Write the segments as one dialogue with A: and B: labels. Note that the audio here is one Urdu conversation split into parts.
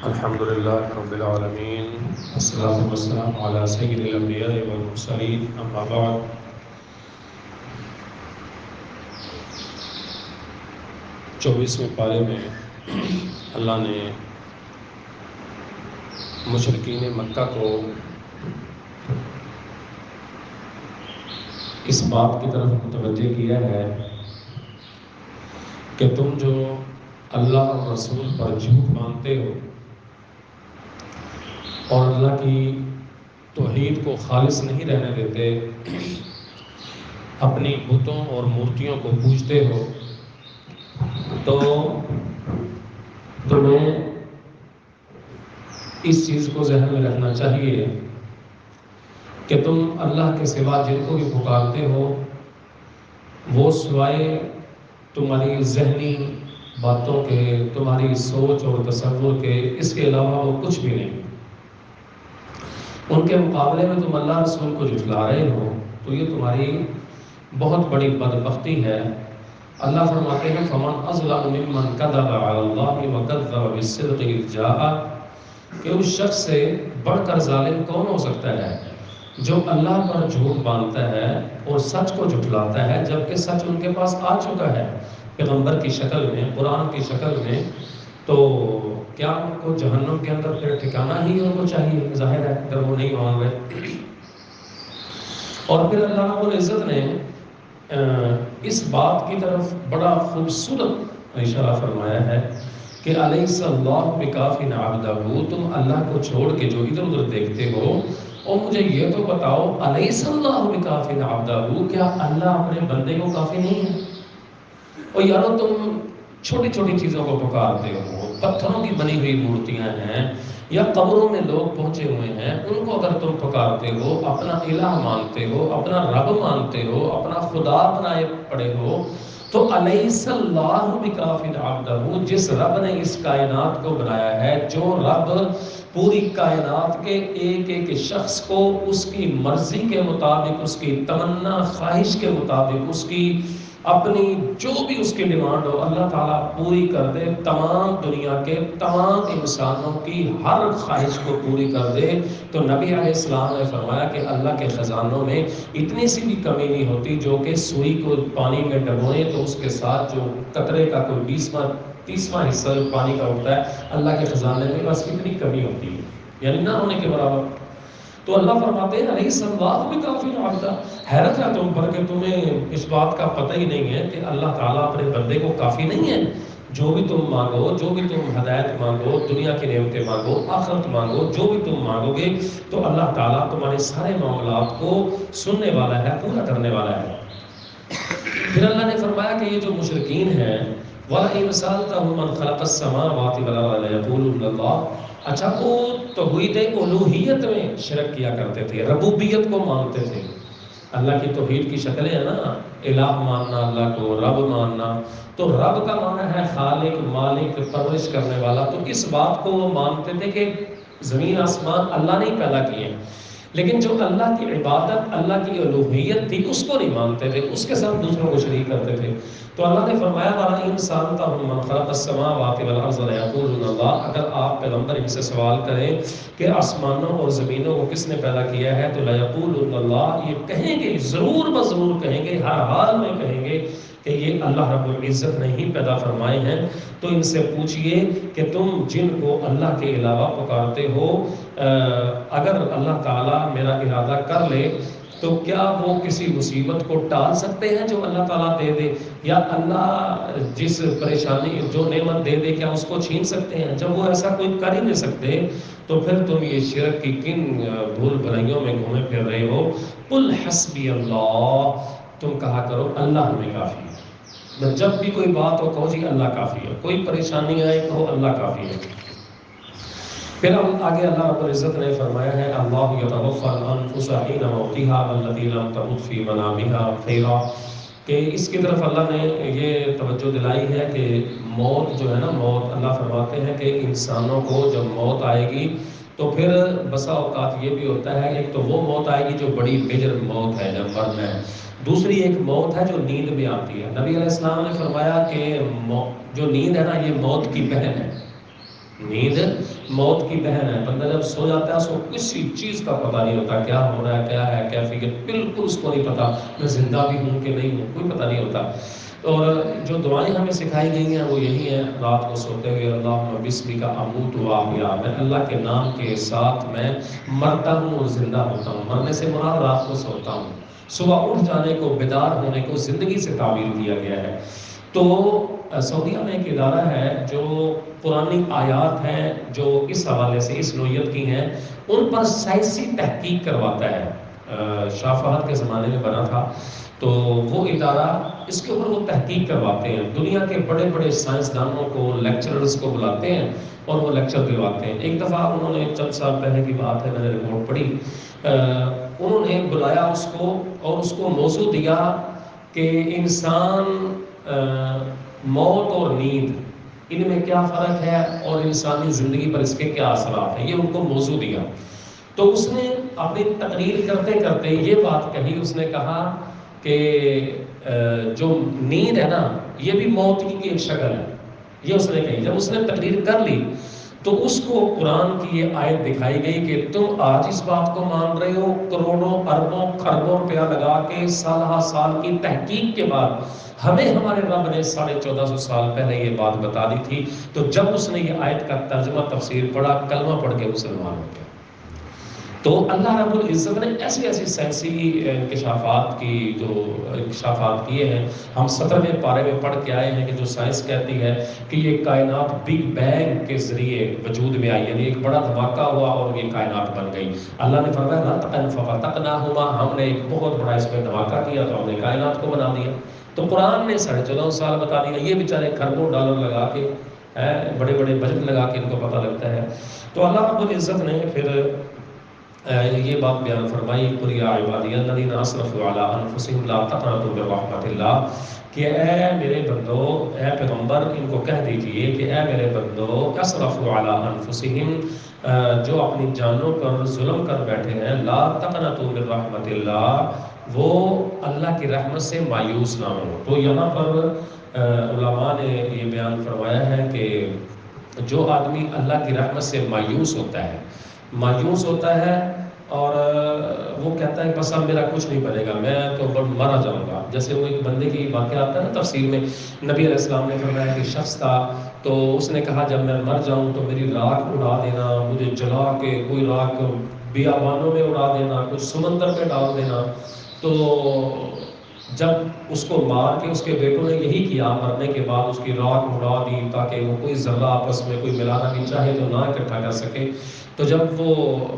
A: الحمد للہ رب العالمین والصلاة والسلام علی سید الانبیاء والمرسلین اما بعد۔ چوبیسویں پارے میں اللہ نے مشرکین مکہ کو اس بات کی طرف متوجہ کیا ہے کہ تم جو اللہ اور رسول پر جھوٹ مانتے ہو اور اللہ کی توحید کو خالص نہیں رہنے دیتے، اپنی بتوں اور مورتیوں کو پوجتے ہو، تو تمہیں اس چیز کو ذہن میں رکھنا چاہیے کہ تم اللہ کے سوا جن کو بھی پکارتے ہو وہ سوائے تمہاری ذہنی باتوں کے، تمہاری سوچ اور تصور کے، اس کے علاوہ وہ کچھ بھی نہیں۔ ان کے مقابلے میں تم اللہ رسول کو جھٹلا رہے ہو تو یہ تمہاری بہت بڑی بدبختی ہے۔ اللہ فرماتے ہیں فَمَنْ أَظْلَمُ مِمَّنْ كَذَبَ عَلَى اللَّهِ وَكَذَّبَ بِالصِّدْقِ إِذْ جَاءَهُ، کہ اس شخص سے بڑھ کر ظالم کون ہو سکتا ہے جو اللہ پر جھوٹ باندھتا ہے اور سچ کو جھٹلاتا ہے جبکہ سچ ان کے پاس آ چکا ہے پیغمبر کی شکل میں، قرآن کی شکل میں۔ تو کیا ان کو جہنم کے اندر پھر ٹھکانا ہی ان کو چاہیے؟ ظاہر ہے اگر وہ نہیں مان رہے۔ اور پھر اللہ رب العزت نے اس بات کی طرف بڑا خوبصورت اشارہ فرمایا ہے کہ الیس اللہ بکاف عبدہ، تم اللہ کو چھوڑ کے جو ادھر ادھر دیکھتے ہو، اور مجھے یہ تو بتاؤ الیس اللہ بکاف عبدہ، کیا اللہ اپنے بندے کو کافی نہیں ہے؟ اور یارو تم چھوٹی چھوٹی چیزوں کو پکارتے ہو، پتھروں کی بنی ہوئی مورتیاں ہیں یا قبروں میں لوگ پہنچے ہوئے ہیں، ان کو اگر تم پکارتے ہو، اپنا الہ مانتے ہو، اپنا رب مانتے ہو، اپنا خدا بنائے پڑے ہو، تو الیس اللہ بکاف عبدہ، جس رب نے اس کائنات کو بنایا ہے، جو رب پوری کائنات کے ایک ایک شخص کو اس کی مرضی کے مطابق، اس کی تمنا خواہش کے مطابق، اس کی اپنی جو بھی اس کی ڈیمانڈ ہو اللہ تعالیٰ پوری کر دے، تمام دنیا کے تمام انسانوں کی ہر خواہش کو پوری کر دے، تو نبی علیہ السلام نے فرمایا کہ اللہ کے خزانوں میں اتنی سی بھی کمی نہیں ہوتی جو کہ سوئی کو پانی میں ڈبوئیں تو اس کے ساتھ جو قطرے کا کوئی 20واں حصہ جو پانی کا ہوتا ہے، اللہ کے خزانے میں بس اتنی کمی ہوتی ہے، یعنی نہ ہونے کے برابر۔ تو اللہ فرماتے ہیں الیس اللہ بکاف عبدہ، حیرت ہے تم پر کہ تمہیں اس بات کا پتہ ہی نہیں ہے کہ اللہ تعالیٰ اپنے بندے کو کافی نہیں ہے۔ جو بھی تم مانگو، جو بھی تم ہدایت مانگو، دنیا کی نعمتیں مانگو، آخرت مانگو، جو بھی تم مانگو گے تو اللہ تعالیٰ تمہارے سارے معاملات کو سننے والا ہے، پورا کرنے والا ہے۔ پھر اللہ نے فرمایا کہ یہ جو مشرکین ہیں وَلَئِنْ سَأَلْتَهُم مَّنْ خَلَقَ السَّمَاوَاتِ وَالْأَرْضَ لَيَقُولُنَّ اللَّهُ، اچھا وہ توحید الوہیت میں شرک کیا کرتے تھے، ربوبیت کو مانتے تھے۔ اللہ کی توحید کی شکلیں ہیں نا، الہ ماننا، اللہ کو رب ماننا، تو رب کا معنی ہے خالق، مالک، پرورش کرنے والا، تو اس بات کو وہ مانتے تھے کہ زمین آسمان اللہ نے ہی پیدا کیے، لیکن جو اللہ کی عبادت، اللہ کی الوہیت تھی اس کو نہیں مانتے تھے، اس کے ساتھ دوسروں کو شریک کرتے تھے۔ تو اللہ نے فرمایا وَلَئِنْ سَأَلْتَهُم مَّنْ خَلَقَ السَّمَاوَاتِ وَالْأَرْضَ لَيَقُولُنَّ اللَّهُ، اگر آپ پیغمبر ان سے سوال کریں کہ آسمانوں اور زمینوں کو کس نے پیدا کیا ہے تو لَيَقُولُنَّ اللَّهُ، یہ کہیں گے، ضرور بضرور کہیں گے، ہر حال میں کہیں گے کہ یہ اللہ رب العزت نے ہی پیدا فرمائے ہیں۔ تو ان سے پوچھئے کہ تم جن کو اللہ کے علاوہ پکارتے ہو، اگر اللہ تعالیٰ میرا ارادہ کر لے تو کیا وہ کسی مصیبت کو ٹال سکتے ہیں جو اللہ تعالیٰ دے دے، یا اللہ جس پریشانی جو نعمت دے دے کیا اس کو چھین سکتے ہیں؟ جب وہ ایسا کوئی کر ہی نہیں سکتے تو پھر تم یہ شرک کی کن بھول بھلائیوں میں گھومے پھر رہے ہو؟ قل حسبی اللہ، تم کہا کرو اللہ ہمیں کافی ہے۔ جب بھی کوئی بات ہو کہو جی اللہ کافی ہے، کوئی پریشانی آئے کہو اللہ کافی ہے۔ پھر آگے اللہ رب العزت نے فرمایا ہے اللہ یتوفی الانفس حین موتها والتی لم تمت فی منامها خیرا، کہ اس کی طرف اللہ نے یہ توجہ دلائی ہے کہ موت جو ہے نا، موت اللہ فرماتے ہیں کہ انسانوں کو جب موت آئے گی تو پھر بسا اوقات یہ بھی ہوتا ہے، ایک تو وہ موت آئے گی جو بڑی بجر موت ہے جب مرنا ہے، دوسری ایک موت ہے جو نیند میں آتی ہے۔ نبی علیہ السلام نے فرمایا کہ جو نیند ہے نا یہ موت کی بہن ہے، نیند موت کی بہن ہے. بندہ جب سو جاتا ہے اس کو کسی چیز کا پتہ نہیں ہوتا، کیا ہو رہا ہے، کیا ہے کیفیت، بالکل اس کو نہیں پتا، میں زندہ بھی ہوں کہ نہیں ہوں، کوئی پتہ نہیں ہوتا. اور جو دعائیں ہمیں سکھائی گئی ہیں وہ یہی ہیں رات کو سوتے ہوئے، اللہم بسمک اموت و احیا، میں اللہ کے نام کے ساتھ میں مرتا ہوں اور زندہ ہوتا ہوں. مرنے سے مراد رات کو سوتا ہوں. صبح اٹھ جانے کو، بیدار ہونے کو زندگی سے تعبیر کیا گیا ہے. تو سعودیہ میں ایک ادارہ ہے جو پرانی آیات ہیں جو اس حوالے سے اس نوعیت کی ہیں ان پر سائنسی تحقیق کرواتا ہے. شاہ فہد کے زمانے میں بنا تھا. تو وہ ادارہ اس کے اوپر وہ تحقیق کرواتے ہیں، دنیا کے بڑے بڑے سائنسدانوں کو، لیکچررز کو بلاتے ہیں اور وہ لیکچر دلواتے ہیں. ایک دفعہ انہوں نے، چند سال پہلے کی بات ہے، میں نے رپورٹ پڑھی، انہوں نے بلایا اس کو اور اس کو موضوع دیا کہ انسان، موت اور نیند، ان میں کیا فرق ہے اور انسانی زندگی پر اس کے کیا اثرات ہیں، یہ ان کو موضوع دیا. تو اس نے اپنی تقریر کرتے کرتے یہ بات کہی، اس نے کہا کہ جو نیند ہے نا یہ بھی موت کی ایک شکل ہے. یہ اس نے کہی. جب اس نے تقریر کر لی تو اس کو قرآن کی یہ آیت دکھائی گئی کہ تم آج اس بات کو مان رہے ہو، کروڑوں اربوں خربوں روپیہ لگا کے سالہ سال کی تحقیق کے بعد ہمیں ہمارے رب نے 1450 سال پہلے یہ بات بتا دی تھی. تو جب اس نے یہ آیت کا ترجمہ تفسیر پڑھا، کلمہ پڑھ کے مسلمان ہو گیا. تو اللہ رب العزت نے ایسی ایسی سائنسی انکشافات کی، جو انکشافات کیے ہیں. ہم 17ویں پارے میں پڑھ کے آئے ہیں کہ جو سائنس کہتی ہے کہ یہ کائنات بگ بینگ کے ذریعے وجود میں آئی، یعنی ایک بڑا دھماکہ ہوا اور یہ کائنات بن گئی. اللہ نے فرمایا رتقا ففتقناہما، ہم نے ایک بہت بڑا اس میں دھماکہ کیا تو ہم نے کائنات کو بنا دیا. تو قرآن نے 14.5 سال بتا دیا. یہ بیچارے خربوں ڈالر لگا کے، بڑے بڑے بجٹ لگا کے ان کو پتہ لگتا ہے. تو اللہ رب العزت نے پھر یہ بات بیان فرمائی، قل یا عبادی الذین اسرفوا علی انفسہم لا تقنطوا من رحمت اللہ، کہ اے میرے بندو، اے پیغمبر ان کو کہہ دیجئے کہ اے میرے بندو، اسرفوا علی انفسہم، جو اپنی جانوں پر ظلم کر بیٹھے ہیں، لا تقنطوا من رحمت اللہ، وہ اللہ کی رحمت سے مایوس نہ ہو. تو یہاں پر علماء نے یہ بیان فرمایا ہے کہ جو آدمی اللہ کی رحمت سے مایوس ہوتا ہے اور وہ کہتا ہے بس اب میرا کچھ نہیں بنے گا، میں تو مرا جاؤں گا. جیسے وہ ایک بندے کی واقعہ آتا ہے نا تفسیر میں، نبی علیہ السلام نے فرمایا کہ شخص تھا تو اس نے کہا جب میں مر جاؤں تو میری راکھ اڑا دینا، مجھے جلا کے کوئی راکھ بیابانوں میں اڑا دینا، کچھ سمندر پہ ڈال دینا. تو جب اس کو مار کے اس کے بیٹوں نے یہی کیا، مرنے کے بعد اس کی راکھ اڑا دی تاکہ وہ کوئی ذرہ آپس میں کوئی ملانا بھی چاہے تو نہ اکٹھا کر سکے. تو جب وہ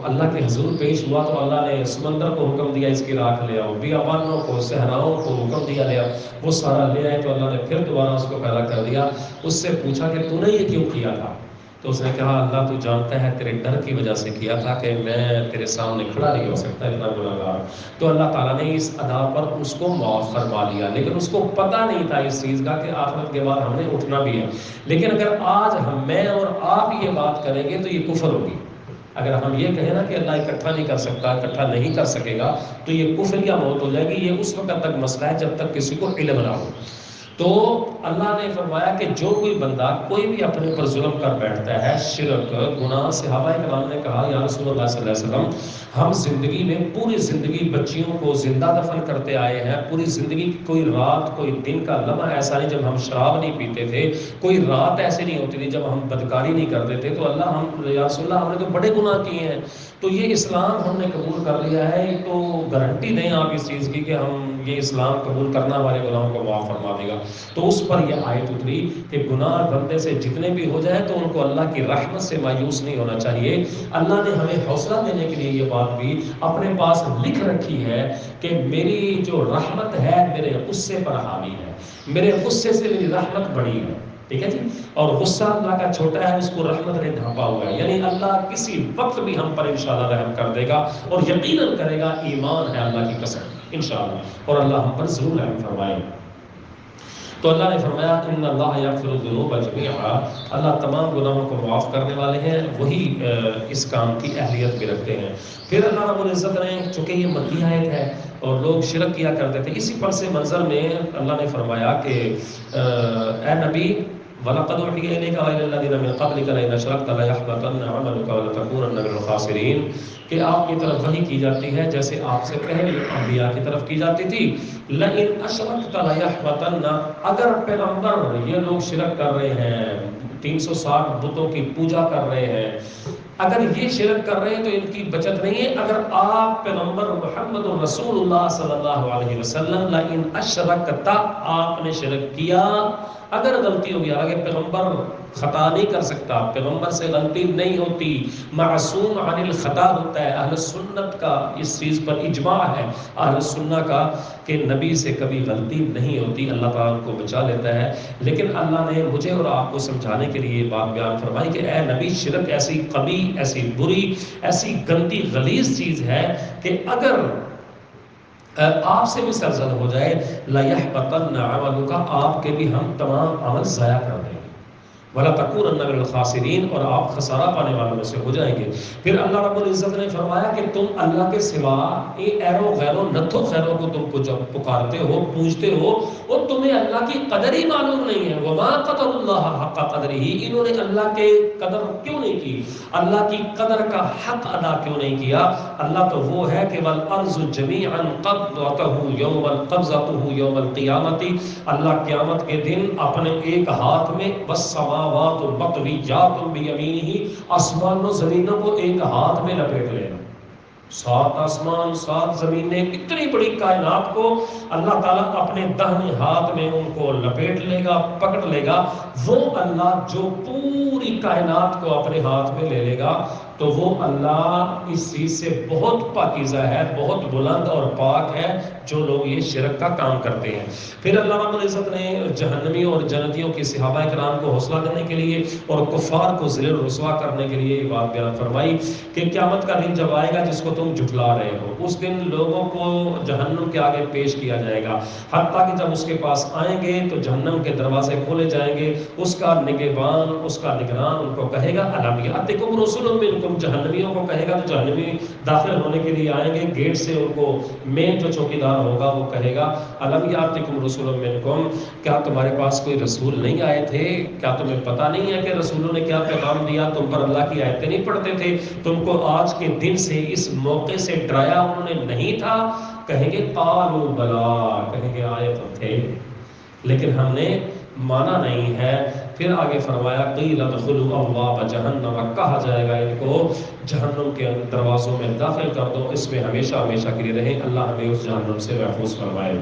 A: اللہ کے حضور پیش ہوا تو اللہ نے سمندر کو حکم دیا اس کی راکھ لے آؤ، بیابانوں کو، صحراؤں کو حکم دیا لے آؤ. وہ سارا لے آئے تو اللہ نے پھر دوبارہ اس کو پیدا کر دیا. اس سے پوچھا کہ تو نے یہ کیوں کیا تھا؟ تو اس نے کہا اللہ تو جانتا ہے تیرے ڈر کی وجہ سے کیا تھا کہ میں تیرے سامنے کھڑا نہیں ہو سکتا، اتنا گنہگار. تو اللہ تعالیٰ نے اس ادا پر اس کو معاف فرما لیا، لیکن اس کو پتہ نہیں تھا اس چیز کا کہ آخرت کے بعد ہم نے اٹھنا بھی ہے. لیکن اگر آج میں اور آپ یہ بات کریں گے تو یہ کفر ہوگی. اگر ہم یہ کہیں نا کہ اللہ اکٹھا نہیں کر سکتا، اکٹھا نہیں کر سکے گا، تو یہ کفر یا موت ہو جائے گی. یہ اس وقت تک مسئلہ ہے جب تک کسی کو علم نہ ہو. تو اللہ نے فرمایا کہ جو کوئی بندہ کوئی بھی اپنے پر ظلم کر بیٹھتا ہے، شرک، گناہ، صحابہ کرام نے کہا یا رسول اللہ صلی اللہ علیہ وسلم، ہم زندگی میں پوری زندگی بچیوں کو زندہ دفن کرتے آئے ہیں، پوری زندگی کوئی رات کوئی دن کا لمحہ ایسا نہیں جب ہم شراب نہیں پیتے تھے، کوئی رات ایسے نہیں ہوتی تھی جب ہم بدکاری نہیں کرتے تھے. تو اللہ یا رسول اللہ ہم نے تو بڑے گناہ کیے ہیں. تو یہ اسلام ہم نے قبول کر لیا ہے، تو گارنٹی دیں آپ اس چیز کی کہ ہم یہ اسلام قبول کرنا ہمارے گناہوں کو معاف فرما دے گا. تو اس پر یہ آیت اتری کہ گناہ بندے سے جتنے بھی ہو جائیں تو ان کو اللہ کی رحمت سے مایوس نہیں ہونا چاہیے. اللہ نے ہمیں حوصلہ دینے کے لیے یہ بات بھی اپنے پاس لکھ رکھی ہے کہ میری جو رحمت ہے میرے غصے پر حاوی ہے، میرے غصے سے میری رحمت بڑی ہے. ٹھیک ہے جی. اور غصہ اللہ کا چھوٹا ہے، اس کو رحمت نے ڈھانپا ہوا ہے. یعنی اللہ کسی وقت بھی ہم پر انشاءاللہ رحم کر دے گا، اور یقیناً کرے گا. ایمان ہے اللہ کی قسم انشاءاللہ، اور اللہ ہم پر ضرور رحم فرمائے. تو اللہ نے فرمایا ان اللہ یغفر الذنوب جميعا، اللہ تمام گناہوں کو معاف کرنے والے ہیں، وہی اس کام کی اہلیت بھی رکھتے ہیں. پھر اللہ رب العزت نے، چونکہ یہ مکی آیت ہے اور لوگ شرک کیا کرتے تھے، اسی پس منظر میں اللہ نے فرمایا کہ اے نبی وَلَقَدْ أُوحِيَ إِلَيْكَ وَإِلَى الَّذِينَ مِن قَبْلِكَ لَئِنْ أَشْرَكْتَ لَيَحْبَطَنَّ عَمَلُكَ وَلَتَكُونَنَّ مِنَ الْخَاسِرِينَ کہ آپ کی طرف وحی کی جاتی ہے جیسے آپ سے پہلے انبیاء کی طرف کی جاتی تھی. لَئِنْ أَشْرَكْتَ لَيَحْبَطَنَّ اگر پیغمبر یہ لوگ شرک کر رہے ہیں 360 بتوں کی پوجا کر رہے ہیں اگر یہ شرک کر رہے ہیں تو ان کی بچت نہیں ہے. اگر آپ پیغمبر محمد رسول اللہ صلی اللہ علیہ وسلم لئن اشرکت آپ نے شرک کیا اگر غلطی ہو گیا آگے پیغمبر خطا نہیں کر سکتا پیغمبر سے غلطی نہیں ہوتی معصوم عن الخطا ہوتا ہے. اہل سنت کا اس چیز پر اجماع ہے اہل سنت کا کہ نبی سے کبھی غلطی نہیں ہوتی اللہ تعالیٰ کو بچا لیتا ہے. لیکن اللہ نے مجھے اور آپ کو سمجھانے کے لیے یہ بات بیان فرمائی کہ اے نبی شرک ایسی قبیح ایسی بری ایسی گندی غلیظ چیز ہے کہ اگر آپ سے بھی سرزد ہو جائے لَيَحْبَطَنَّ عَمَلُكَ آپ کے بھی ہم تمام عمل ضائع کر دیں گے وَلَتَكُونَنَّ مِنَ الْخَاسِرِينَ اور آپ خسارہ پانے والوں میں سے ہو جائیں گے. پھر اللہ رب العزت نے فرمایا کہ تم اللہ کے سوا ایرو غیرو نتھو خیروں کو تم کو جب پکارتے ہو پوجتے ہو اور تمہیں اللہ کی قدر ہی معلوم نہیں ہے. وَمَا قَدَرُ اللَّهَ حَقَّ قَدْرِهِ انہوں نے اللہ کے قدر کیوں نہیں کی اللہ کی قدر کا حق ادا کیوں نہیں کیا. اللہ تو وہ ہے کہ وَالْأَرْضُ جَمِيعًا قَبْضَتُهُ يَوْمَ الْقَبْضَتُهُ يَوْمَ الْقِيَامَةِ اللہ قیامت کے دن اپنے ایک ہاتھ میں والسماوات مطویات بیمینہ آسمان و زمینوں کو ایک ہاتھ میں لپیٹ لینا. 7 آسمان 7 زمینیں اتنی بڑی کائنات کو اللہ تعالیٰ اپنے داہنے ہاتھ میں ان کو لپیٹ لے گا پکڑ لے گا. وہ اللہ جو پوری کائنات کو اپنے ہاتھ میں لے لے گا تو وہ اللہ اس چیز سے بہت پاکیزہ ہے بہت بلند اور پاک ہے جو لوگ یہ شرک کا کام کرتے ہیں. پھر اللہ رب العزت نے جہنمیوں اور جنتیوں کی صحابہ کرام کو حوصلہ دینے کے لیے اور کفار کو ذلیل و رسوا کرنے کے لیے یہ بات بیان فرمائی کہ قیامت کا دن جب آئے گا جس کو تم جھٹلا رہے ہو اس دن لوگوں کو جہنم کے آگے پیش کیا جائے گا حتیٰ کہ جب اس کے پاس آئیں گے تو جہنم کے دروازے کھولے جائیں گے. اس کا نگہبان اس کا نگران ان کو کہے گا الم یاتکم رسل منکم جہنمیوں کو کہے گا تو جہنمی داخل ہونے کے لیے آئیں گے گیٹ سے ان کو مین جو چوکیدار ہوگا وہ کہے گا الم یاتکم رسل منکم کیا تمہارے پاس کوئی رسول نہیں آئے تھے کیا تمہیں پتہ نہیں ہے کہ رسولوں نے کیا پیغام دیا تم پر اللہ کی آیتیں نہیں پڑھتے تھے تم کو آج کے دن سے اس موقع سے ڈرایا انہوں نے نہیں تھا. کہیں گے قالوا بلا کہیں گے آئے تو تھے لیکن ہم نے مانا نہیں ہے. پھر آگے فرمایا قیل ادخلوا ابواب جہنم کہا جائے گا ان کو جہنم کے دروازوں میں داخل کر دو اس میں ہمیشہ ہمیشہ کے لیے رہیں. اللہ ہمیں اس جہنم سے محفوظ فرمائے.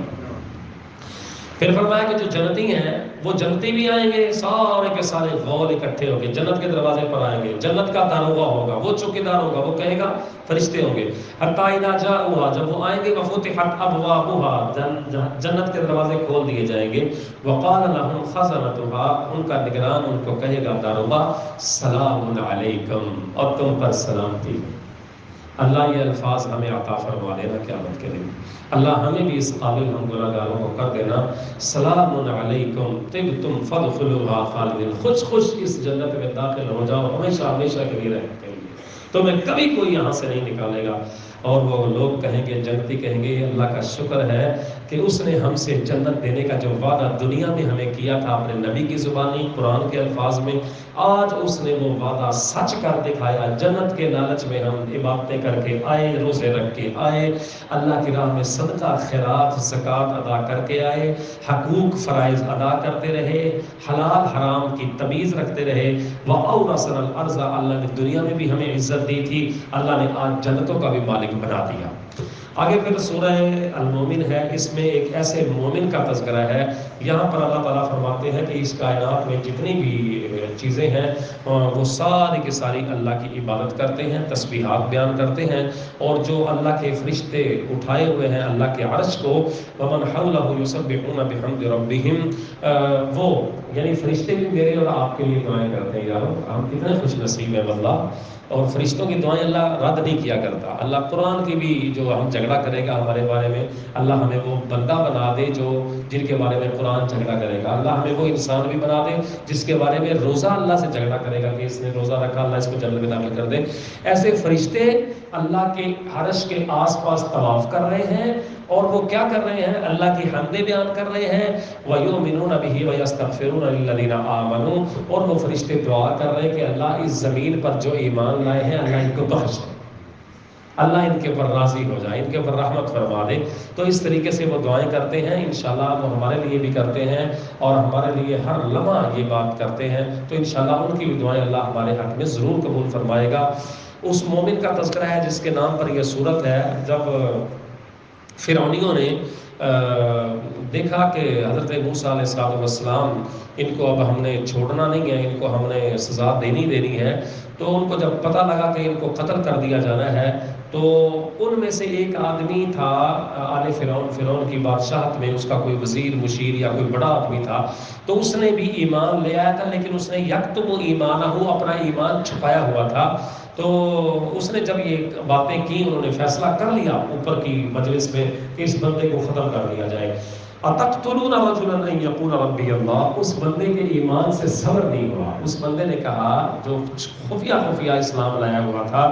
A: پھر فرمایا کہ جو جنتی ہیں وہ جنتی بھی آئیں گے سارے کے سارے غول اکٹھے ہوں گے جنت کے دروازے پر آئیں گے. جنت کا داروغہ ہوگا وہ چوکیدار ہوگا وہ کہے گا فرشتے ہوں گے حتیٰ اذا جاؤہا جب وہ آئیں گے وفتحت ابوابہا جنت کے دروازے کھول دیے جائیں گے. وقال لهم خزنتہا ان کا نگران ان کو کہے گا داروغہ سلام علیکم اور تم پر سلامتی. اللہ یہ الفاظ ہمیں عطا فرما دینا قیامت کے دن. اللہ ہمیں بھی اس قابل ہم گناہگاروں کو کر دینا. سلام علیکم طبتم فادخلوها خالدین خوش خوش اس جنت میں داخل ہو جاؤ ہمیشہ ہمیشہ کے لیے رہنے کے لیے تمہیں کبھی کوئی یہاں سے نہیں نکالے گا. اور وہ لوگ کہیں گے جنتی کہیں گے اللہ کا شکر ہے کہ اس نے ہم سے جنت دینے کا جو وعدہ دنیا میں ہمیں کیا تھا اپنے نبی کی زبانی قرآن کے الفاظ میں آج اس نے وہ وعدہ سچ کر دکھایا. جنت کے لالچ میں ہم عبادتیں کر کے آئے روزے رکھ کے آئے اللہ کی راہ میں صدقہ خیرات زکوٰۃ ادا کر کے آئے حقوق فرائض ادا کرتے رہے حلال حرام کی تمیز رکھتے رہے. وَأَوْرَثَنَا الْأَرْضَ اللہ نے دنیا میں بھی ہمیں عزت دی تھی اللہ نے آج جنتوں کا بھی مالک بنا دیا. آگے پھر سورہ المومن ہے اس میں ایک ایسے مومن کا تذکرہ ہے. یہاں پر اللہ تعالیٰ فرماتے ہیں کہ اس کائنات میں جتنی بھی چیزیں ہیں وہ ساری کی ساری اللہ کی عبادت کرتے ہیں تسبیحات بیان کرتے ہیں اور جو اللہ کے فرشتے اٹھائے ہوئے ہیں اللہ کے عرش کو ومن حولہ یسبحون بحمد ربہم وہ یعنی فرشتے بھی میرے اور آپ کے لیے دعائیں کرتے ہیں. یارو ہم کتنے خوش نصیب ہیں واللہ. اور فرشتوں کی دعائیں اللہ رد نہیں کیا کرتا. اللہ قرآن کی بھی جو ہم جھگڑا کرے گا ہمارے بارے میں اللہ ہمیں وہ بندہ بنا دے جو جن کے بارے میں قرآن جھگڑا کرے گا. اللہ ہمیں وہ انسان بھی بنا دے جس کے بارے میں روزہ اللہ سے جھگڑا کرے گا کہ اس نے روزہ رکھا اللہ اس کو جنت میں داخل کر دے. ایسے فرشتے اللہ کے عرش کے آس پاس طواف کر رہے ہیں اور وہ کیا کر رہے ہیں؟ اللہ کی حمدیں بیان کر رہے ہیں. وَيُؤْمِنُونَ بِهِ وَيَسْتَغْفِرُونَ لِلَّذِينَ آمَنُوا، اور وہ فرشتے دعا کر رہے ہیں کہ اللہ اس زمین پر جو ایمان لائے ہیں اللہ ان کو بخش دے، اللہ ان کے اوپر راضی ہو جائے، ان کے اوپر رحمت فرما دے. تو اس طریقے سے وہ دعائیں کرتے ہیں. انشاءاللہ وہ ہمارے لیے بھی کرتے ہیں اور ہمارے لیے ہر لمحہ یہ بات کرتے ہیں. تو انشاءاللہ ان کی بھی دعائیں اللہ ہمارے حق میں ضرور قبول فرمائے گا. اس مومن کا تذکرہ ہے جس کے نام پر یہ صورت ہے. جب فرعونیوں نے دیکھا کہ حضرت موسیٰ علیہ السلام ان کو اب ہم نے چھوڑنا نہیں ہے، ان کو ہم نے سزا دینی ہے، تو ان کو جب پتہ لگا کہ ان کو قتل کر دیا جانا ہے، تو ان میں سے ایک آدمی تھا آل فرعون کی بادشاہت میں، اس کا کوئی وزیر مشیر یا کوئی بڑا آدمی تھا، تو اس نے بھی ایمان لے آیا تھا، لیکن اس نے یکتم ایمانہ، اپنا ایمان چھپایا ہوا تھا. تو اس نے جب یہ باتیں کی، انہوں نے فیصلہ کر لیا اوپر کی مجلس میں کہ اس بندے کو ختم کر دیا جائے. اتقتلون رجلا ان یقول ربی اللہ، اس بندے کے ایمان سے صبر نہیں ہوا. اس بندے نے کہا، جو خفیہ اسلام لایا ہوا تھا،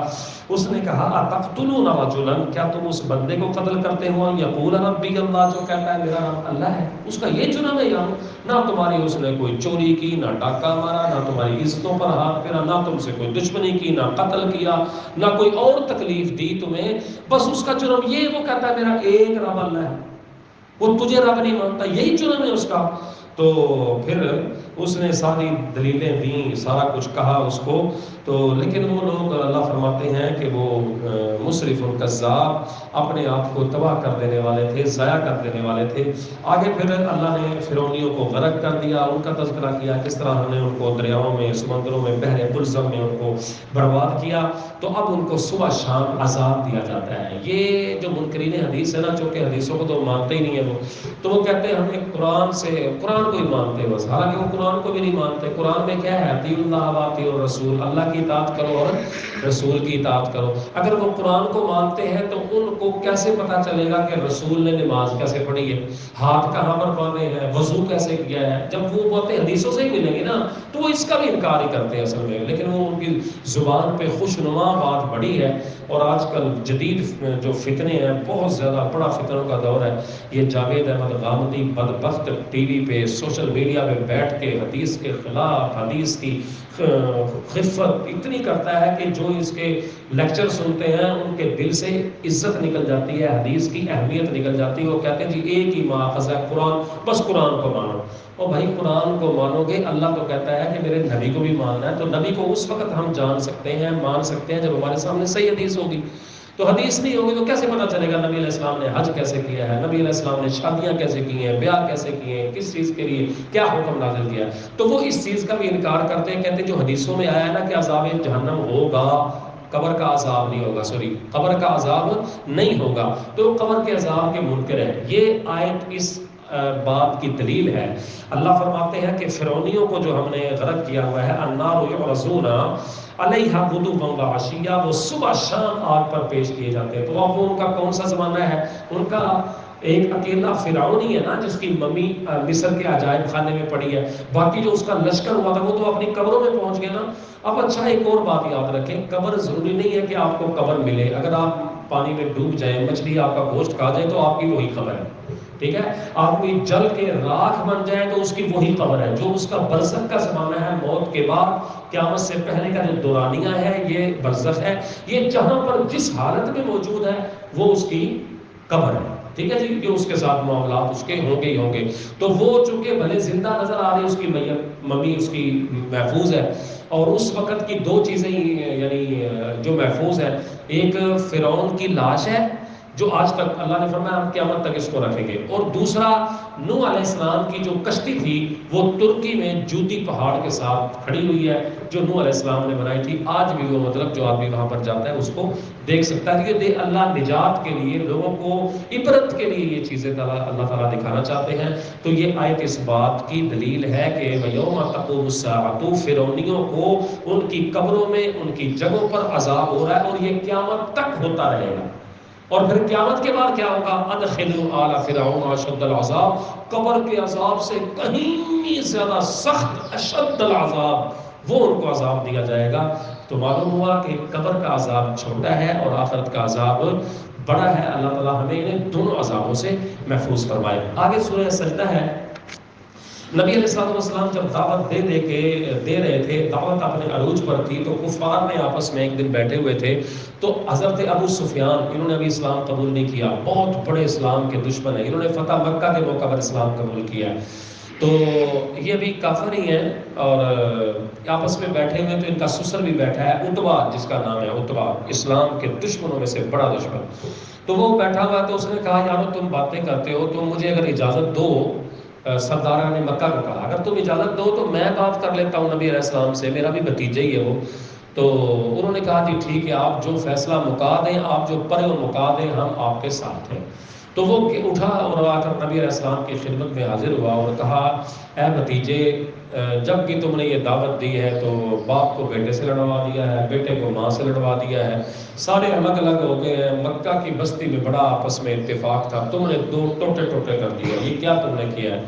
A: اس نے کہا اتقتلون رجلا، کیا تم اس بندے کو قتل کرتے ہو ان یقول ربی اللہ، جو کہتا ہے میرا رب اللہ ہے. اس کا یہ جرم ہے یار، نہ تمہاری اس نے کوئی چوری کی، نہ ڈاکہ مارا، نہ تمہاری عزتوں پر ہاتھ پھیرا، نہ تم سے کوئی دشمنی کی، نہ قتل کیا، نہ کوئی اور تکلیف دی تمہیں، بس اس کا جرم یہ، وہ کہتا ہے میرا ایک رب اللہ ہے، وہ تجھے رب نہیں مانتا، یہی جرم ہے اس کا. تو پھر اس نے ساری دلیلیں دیں، سارا کچھ کہا اس کو. تو لیکن وہ لوگ، اللہ فرماتے ہیں کہ وہ مسرف کذاب، اپنے آپ کو تباہ کر دینے والے تھے، ضائع کر دینے والے تھے. آگے پھر اللہ نے فرعونیوں کو غرق کر دیا، ان کا تذکرہ کیا کس طرح ہم نے ان کو دریاؤں میں، سمندروں میں، بحر قلزم میں ان کو برباد کیا. تو اب ان کو صبح شام عذاب دیا جاتا ہے. یہ جو منکرین حدیث ہے نا، چونکہ حدیثوں کو تو مانتے ہی نہیں ہے وہ، تو وہ کہتے ہیں ہمیں قرآن کو ہی مانتے ہیں بس، حالانکہ وہ قرآن کو بھی نہیں مانتے. قرآن میں کیا ہے؟ اطیعوا اللہ واطیعوا الرسول، اللہ کی اطاعت کرو اور رسول کی اطاعت کرو. اگر وہ قرآن کو مانتے ہیں تو ان کو کیسے پتا چلے گا کہ رسول نے نماز کیسے پڑھی ہے، ہاتھ کہاں پر باندھے ہیں، وضو کیسے کیا ہے؟ جب وہ باتیں حدیثوں سے ہی ملیں گی نا، تو وہ اس کا بھی انکار ہی کرتے ہیں اصل میں. لیکن وہ ان کی زبان پہ خوشنما بات بڑی ہے. اور آج کل جدید جو فتنے ہیں، بہت زیادہ بڑا فتنوں کا دور ہے. یہ جاوید احمد غامدی بدبخت ٹی وی پہ، سوشل میڈیا پہ بیٹھ کے حدیث کے خلاف، حدیث کی خفت اتنی کرتا ہے کہ جو اس کے لیکچر سنتے ہیں ان کے دل سے عزت نکل جاتی ہے، حدیث کی اہمیت نکل جاتی ہے. وہ کہتے ہیں جی ایک ہی ماخذ ہے قرآن، بس قرآن کو مانو. اور بھائی قرآن کو مانو گے، اللہ تو کہتا ہے کہ میرے نبی کو بھی ماننا ہے. تو نبی کو اس وقت ہم جان سکتے ہیں، مان سکتے ہیں جب ہمارے سامنے صحیح حدیث ہوگی. تو حدیث نہیں ہوگی تو کیسے پتہ چلے گا نبی علیہ السلام نے حج کیسے کیا ہے، نبی علیہ السلام نے شادیاں کیسے کی ہیں، بیاہ کیسے کیے ہیں، کس چیز کے لیے کیا حکم نازل کیا ہے. تو وہ اس چیز کا بھی انکار کرتے ہیں. کہتے ہیں جو حدیثوں میں آیا ہے نا کہ عذاب جہنم ہوگا، قبر کا عذاب نہیں ہوگا، قبر کا عذاب نہیں ہوگا، تو قبر کے عذاب کے منکر ہیں. یہ آیت اس بات کی دلیل ہے. اللہ فرماتے ہیں کہ فرعونیوں کو جو ہم نے غرق کیا ہوا ہے، النار یعرضون علیہا غدوا وعشیا، وہ صبح شام آگ پر پیش کیے جاتے ہیں. تو اب وہ ان کا کون سا زمانہ ہے؟ ان کا ایک اکیلا فرعون ہی ہے نا جس کی ممی مصر کے عجائب خانے میں پڑی ہے، باقی جو اس کا لشکر ہوا تھا وہ تو اپنی قبروں میں پہنچ گیا نا. اب اچھا ایک اور بات یاد رکھیں، قبر ضروری نہیں ہے کہ آپ کو قبر ملے. اگر آپ پانی میں ڈوب جائیں، مچھلی آپ کا گوشت کھا جائے تو آپ کی وہی قبر ہے، ٹھیک ہے. آدمی جل کے راکھ بن جائے تو اس کی وہی قبر ہے. جو اس کا برزخ کا زمانہ ہے، موت کے بعد، قیامت سے پہلے کا جو دورانیہ ہے، یہ برزخ ہے. یہ جہاں پر جس حالت میں موجود ہے وہ اس کی قبر ہے، ٹھیک ہے جی. جو اس کے ساتھ معاملات اس کے ہوں گے ہی ہوں گے. تو وہ چونکہ بھلے زندہ نظر آ رہی ہے، اس کی ممی اس کی محفوظ ہے. اور اس وقت کی دو چیزیں یعنی جو محفوظ ہے، ایک فرعون کی لاش ہے جو آج تک اللہ نے فرمایا ہم قیامت تک اس کو رکھیں گے، اور دوسرا نوح علیہ السلام کی جو کشتی تھی وہ ترکی میں جوتی پہاڑ کے ساتھ کھڑی ہوئی ہے، جو نوح علیہ السلام نے بنائی تھی. آج بھی وہ مطلب جو آدمی وہاں پر جاتا ہے اس کو دیکھ سکتا ہے. کہ اللہ نجات کے لیے، لوگوں کو عبرت کے لیے یہ چیزیں اللہ تعالیٰ دکھانا چاہتے ہیں. تو یہ آیت اس بات کی دلیل ہے کہ وَيَوْمَ تَقُومُ السَّاعَةُ، فرعونیوں کو ان کی قبروں میں، ان کی جگہوں پر عذاب ہو رہا ہے، اور یہ قیامت تک ہوتا رہے گا. اور پھر قیامت کے بعد کیا ہوگا؟ ادخلوا آل فرعون اشد العذاب، قبر کے عذاب سے کہیں زیادہ سخت اشد العذاب وہ ان کو عذاب دیا جائے گا. تو معلوم ہوا کہ قبر کا عذاب چھوٹا ہے اور آخرت کا عذاب بڑا ہے، اللہ تعالیٰ ہمیں انہیں دونوں عذابوں سے محفوظ فرمائے۔ آگے سورہ سجدہ ہے۔ نبی علیہ الصلوۃ والسلام جب دعوت دے رہے تھے، دعوت اپنے عروج پر تھی، تو کفار نے آپس میں ایک دن بیٹھے ہوئے تھے، تو حضرت ابو سفیان، انہوں نے ابھی اسلام قبول نہیں کیا، بہت بڑے اسلام کے دشمن ہیں، انہوں نے فتح مکہ کے موقع پر اسلام قبول کیا، تو یہ ابھی کافر ہی ہیں، اور آپس میں بیٹھے ہوئے، تو ان کا سسر بھی بیٹھا ہے، عتبہ جس کا نام ہے، عتبہ اسلام کے دشمنوں میں سے بڑا دشمن، تو وہ بیٹھا ہوا، تو اس نے کہا یارو تم باتیں کرتے ہو، تو مجھے اگر اجازت دو، سردارہ نے مکہ کو کہا، اگر تم اجازت دو تو میں بات کر لیتا ہوں نبی علیہ السلام سے، میرا بھی بھتیجا ہی ہے وہ، تو انہوں نے کہا جی ٹھیک ہے، آپ جو فیصلہ مکا دیں، آپ جو پڑھے وہ مکا دیں، ہم آپ کے ساتھ ہیں۔ تو وہ اٹھا اور آ کر نبی علیہ السلام کی خدمت میں حاضر ہوا اور کہا اے بھتیجے، جب کہ تم نے یہ دعوت دی ہے تو باپ کو بیٹے سے لڑوا دیا ہے، بیٹے کو ماں سے لڑوا دیا ہے، سارے الگ الگ ہو گئے ہیں، مکہ کی بستی میں بڑا آپس میں اتفاق تھا، تم نے دو ٹوٹے ٹوٹے کر دیے، یہ کیا تم نے کیا ہے؟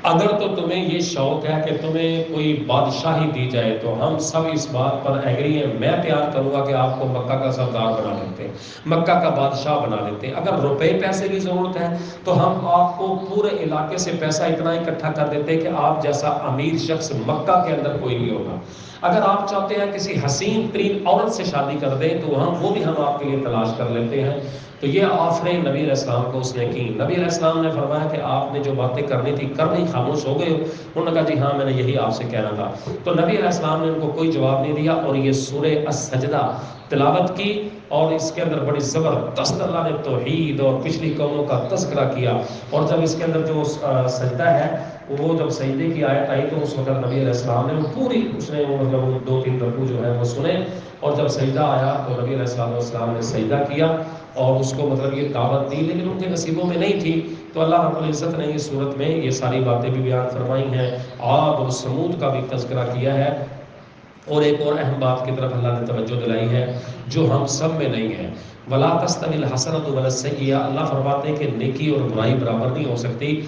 A: اگر تو تمہیں یہ شوق ہے کہ تمہیں کوئی بادشاہی دی جائے تو ہم سب اس بات پر ایگری ہیں، میں پیار کروں گا کہ آپ کو مکہ کا سردار بنا لیتے ہیں، مکہ کا بادشاہ بنا لیتے ہیں، اگر روپے پیسے کی ضرورت ہے تو ہم آپ کو پورے علاقے سے پیسہ اتنا اکٹھا کر دیتے ہیں کہ آپ جیسا امیر شخص مکہ کے اندر کوئی نہیں ہوگا، اگر آپ چاہتے ہیں کسی حسین ترین عورت سے شادی کر دیں تو وہ بھی ہم آپ کے لیے تلاش کر لیتے ہیں۔ تو یہ آفریں نبی علیہ السلام کو اس نے کی۔ نبی علیہ السلام نے فرمایا کہ آپ نے جو باتیں کرنی تھی کرنی، خاموش ہو گئے ہو؟ انہوں نے کہا جی ہاں میں نے یہی آپ سے کہنا تھا۔ تو نبی علیہ السلام نے ان کو کوئی جواب نہیں دیا، اور یہ سورہ السجدہ تلاوت کی، اور اس کے اندر بڑی زبردست اللہ نے توحید اور پچھلی قوموں کا تذکرہ کیا، اور جب اس کے اندر جو سجدہ ہے، وہ جب سجدے کی آیت آئی تو اس وقت نبی علیہ السلام نے وہ پوری، اس نے وہ مطلب وہ 2-3 رکوع جو ہے وہ سنے، اور جب سجدہ آیا تو نبی علیہ السلام نے سجدہ کیا اور اس کو مطلب یہ دعوت دی، لیکن ان کے نصیبوں میں نہیں تھی، تو اللہ رب العزت نے اس صورت میں یہ ساری باتیں بھی بیان فرمائی ہیں، عاد اور سمود کا بھی تذکرہ کیا ہے، اور ایک اور اہم بات کی طرف اللہ نے توجہ دلائی ہے جو ہم سب میں نہیں ہے، وَلَا تَسْتَوِي الْحَسَنَةُ وَلَا السَّيِّئَةُ، اللہ فرماتے ہیں کہ نیکی اور برائی برابر نہیں ہو سکتی۔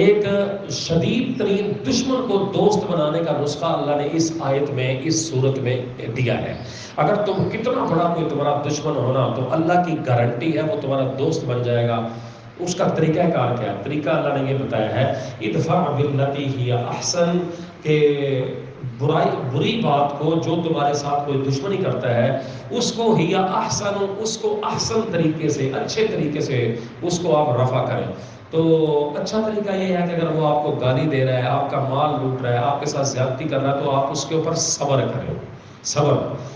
A: ایک شدید ترین دشمن کو دوست بنانے کا نسخہ اللہ نے اس آیت میں، اس صورت میں دیا ہے۔ اگر تم کتنا بڑا کوئی تمہارا دشمن ہونا، تو اللہ کی گارنٹی ہے وہ تمہارا دوست بن جائے گا۔ اس کا طریقہ کار کیا ہے؟ طریقہ اللہ نے یہ بتایا ہے، ادفع باللتی ہی احسن، کہ بری بات کو، جو تمہارے ساتھ کوئی دشمنی کرتا ہے، اس کو ہی احسن، اس کو احسن طریقے سے، اچھے طریقے سے اس کو آپ رفع کریں۔ تو اچھا طریقہ یہ ہے کہ اگر وہ آپ کو گالی دے رہا ہے، آپ کا مال لوٹ رہا ہے، آپ کے ساتھ زیادتی کر رہا ہے، تو آپ اس کے اوپر صبر کریں،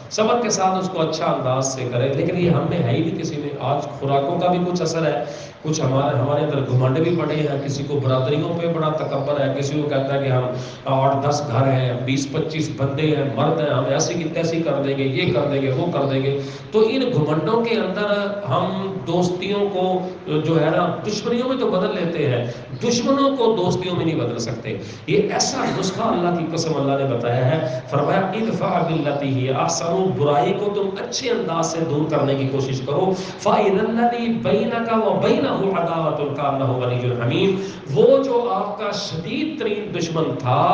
A: صبر کے ساتھ اس کو اچھا انداز سے کریں۔ لیکن یہ ہم میں ہے ہی نہیں کسی میں، آج خوراکوں کا بھی کچھ اثر ہے، کچھ ہمارے اندر گھمنڈ بھی پڑے ہیں، کسی کو برادریوں پہ بڑا تکبر ہے، کسی کو کہتا ہے کہ ہم 8-10 گھر ہیں، 20-25 بندے ہیں، مرد ہیں، ہم ایسی کی تیسی کر دیں گے، یہ کر دیں گے، وہ کر دیں گے۔ تو ان گھمنڈوں کے اندر ہم دوستیوں کو جو ہے نا دشمنیوں میں تو بدل لیتے ہیں، دشمنوں کو دوستیوں میں نہیں بدل سکتے۔ یہ ایسا نسخہ اللہ کی قسم اللہ نے بتایا ہے، فرمایا ادفع باللتی ہی احسن، برائی کو تم اچھے انداز سے دور کرنے کی کوشش کرو، فَإِذَا الَّذِي بَيْنَكَ وَبَيْنَهُ عَدَاوَةٌ كَأَنَّهُ وَلِيٌّ حَمِيمٌ، وہ جو آپ کا شدید ترین دشمن تھا،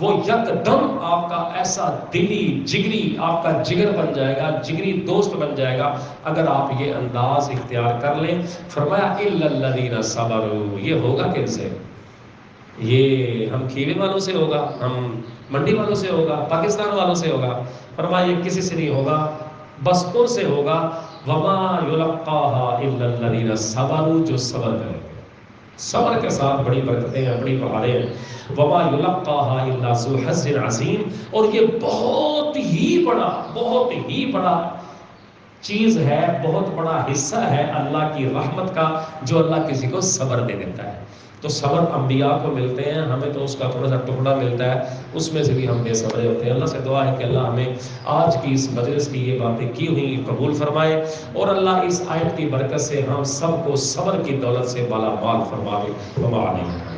A: وہ یکدم آپ کا ایسا دلی جگری، آپ کا جگر بن جائے گا، جگری دوست بن جائے گا، اگر آپ یہ انداز اختیار کر لیں۔ فرمایا إِلَّا الَّذِينَ صَبَرُوا، یہ ہوگا کن سے؟ یہ ہم کھیوے والوں سے ہوگا، ہم منڈی والوں سے ہوگا، پاکستان والوں سے ہوگا؟ فرمایا یہ کسی سے نہیں ہوگا، بس ان سے ہوگا، وَمَا يُلَقَّاهَا إِلَّا الَّذِينَ صَبَرُوا، جو صبر کریں گے۔ صبر کے ساتھ بڑی برکتیں ہیں، بڑی بہاریں ہیں۔ وَمَا يُلَقَّاهَا إِلَّا ذُو حَظٍّ عَظِيمٍ، اور یہ بہت ہی بڑا چیز ہے، بہت بڑا حصہ ہے اللہ کی رحمت کا، جو اللہ کسی کو صبر دے دیتا ہے۔ تو صبر انبیاء کو ملتے ہیں، ہمیں تو اس کا تھوڑا سا ٹکڑا ملتا ہے، اس میں سے بھی ہم بے صبرے ہوتے ہیں۔ اللہ سے دعا ہے کہ اللہ ہمیں آج کی اس مجلس کی یہ باتیں کی ہوئی قبول فرمائے، اور اللہ اس آیت کی برکت سے ہم سب کو صبر کی دولت سے بالا مال فرمائے۔ وما علینا۔